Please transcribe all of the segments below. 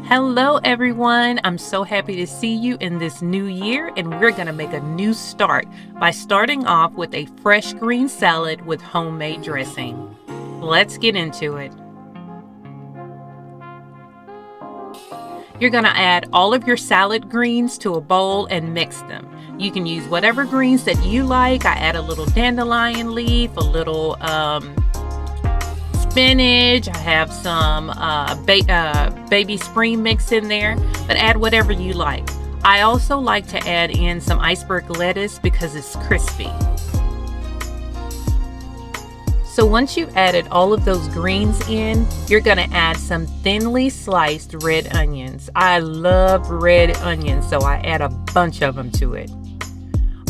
Hello everyone, I'm so happy to see you in this new year, and we're going to make a new start by starting off with a fresh green salad with homemade dressing. Let's get into it. You're going to add all of your salad greens to a bowl and mix them. You can use whatever greens that you like. I add a little dandelion leaf, a little spinach. I have some baby spring mix in there, but add whatever you like. I also like to add in some iceberg lettuce because it's crispy. So once you've added all of those greens in, you're going to add some thinly sliced red onions. I love red onions, so I add a bunch of them to it.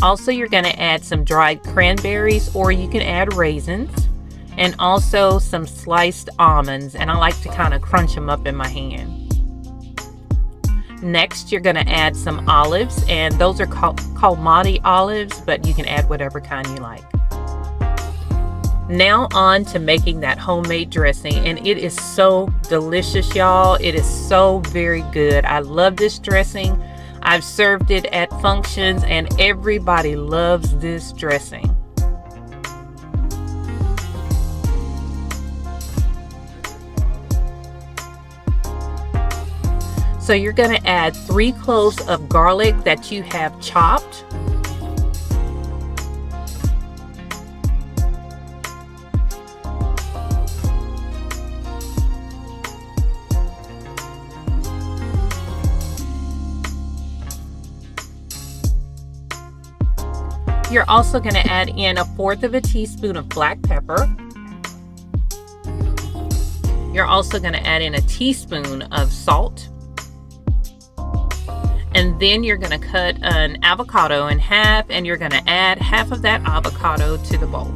Also, you're going to add some dried cranberries, or you can add raisins, and also some sliced almonds, and I like to kind of crunch them up in my hand. Next, you're going to add some olives, and those are called Monte olives, but you can add whatever kind you like. Now on to making that homemade dressing, and it is so delicious, y'all. It is so very good. I love this dressing. I've served it at functions, and everybody loves this dressing. So you're going to add 3 cloves of garlic that you have chopped. You're also going to add in 1/4 teaspoon of black pepper. You're also going to add in a teaspoon of salt. And then you're going to cut an avocado in half, and you're going to add half of that avocado to the bowl.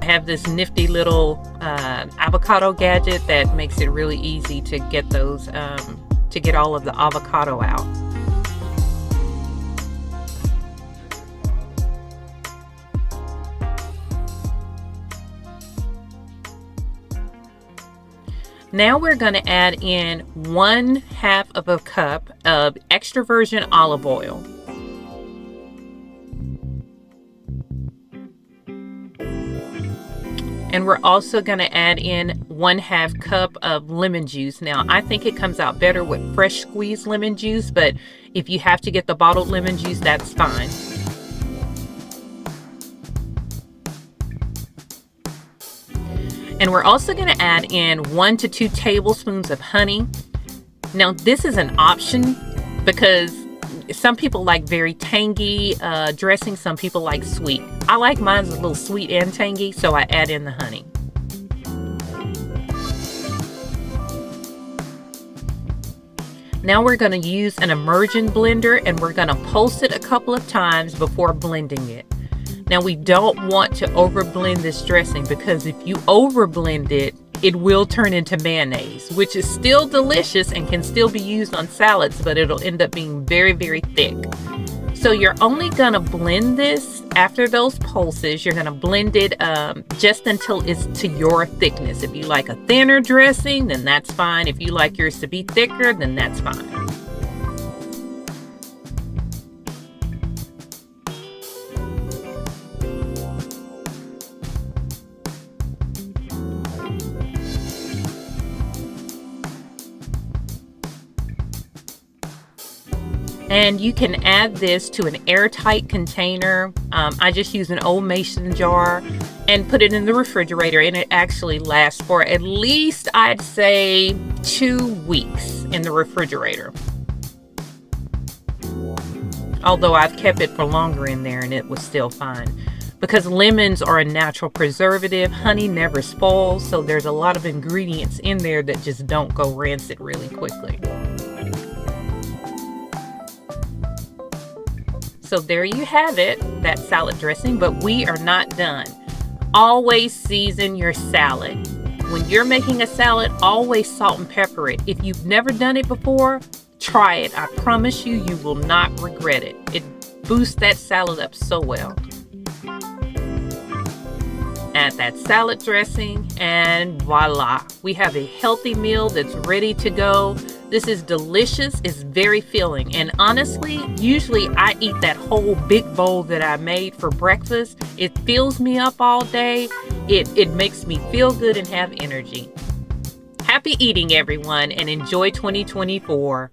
I have this nifty little avocado gadget that makes it really easy to get those to get all of the avocado out. Now we're going to add in 1/2 cup of extra virgin olive oil. And we're also going to add in 1/2 cup of lemon juice. Now, I think it comes out better with fresh squeezed lemon juice, but if you have to get the bottled lemon juice, that's fine. And we're also going to add in 1 to 2 tablespoons of honey. Now, this is an option because some people like very tangy dressing. Some people like sweet. I like mine a little sweet and tangy, so I add in the honey. Now we're going to use an immersion blender, and we're going to pulse it a couple of times before blending it. Now, we don't want to over blend this dressing, because if you over blend it, it will turn into mayonnaise, which is still delicious and can still be used on salads, but it'll end up being very, very thick. So you're only going to blend this after those pulses. You're going to blend it just until it's to your thickness. If you like a thinner dressing, then that's fine. If you like yours to be thicker, then that's fine. And you can add this to an airtight container. I just use an old mason jar and put it in the refrigerator, and it actually lasts for at least, I'd say, 2 weeks in the refrigerator. Although I've kept it for longer in there and it was still fine. Because lemons are a natural preservative, honey never spoils, so there's a lot of ingredients in there that just don't go rancid really quickly. So there you have it, that salad dressing, but we are not done. Always season your salad. When you're making a salad, always salt and pepper it. If you've never done it before, try it. I promise you, you will not regret it. boost that salad up so well. Add that salad dressing, and voila, we have a healthy meal that's ready to go. This is delicious, it's very filling, and honestly, usually I eat that whole big bowl that I made for breakfast. It fills me up all day. It makes me feel good and have energy. Happy eating, everyone, and enjoy 2024.